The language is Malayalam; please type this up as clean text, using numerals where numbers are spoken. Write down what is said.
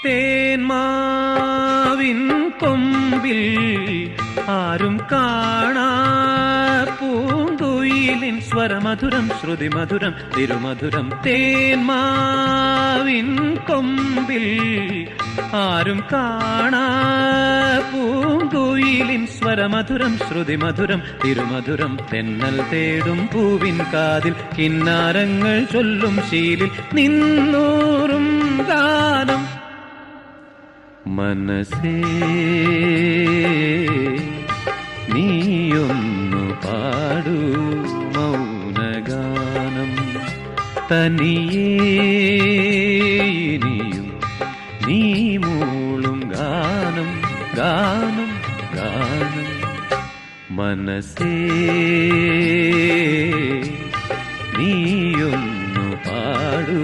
തേന്മാവിൻ കൊമ്പിൽ ആരും കാണാ പൂങ്കുയിലിൻ സ്വരമധുരം ശ്രുതിമധുരം തിരുമധുരം. തേന്മാവിൻ കൊമ്പിൽ ആരും കാണാ പൂങ്കുയിലിൻ സ്വരമധുരം ശ്രുതിമധുരം തിരുമധുരം. തെന്നൽ തേടും പൂവിൻ കാതിൽ കിന്നാരങ്ങൾ ചൊല്ലും ശീലിൽ നിന്നൂറും ഗാനം. മനസ്സേ നീയൊന്നു പാടൂ മൗനഗാനം. തനിയേ ഇനിയും നീ മൂളും ഗാനം ഗാനം ഗാനം. മനസ്സേ നീയൊന്നു പാടൂ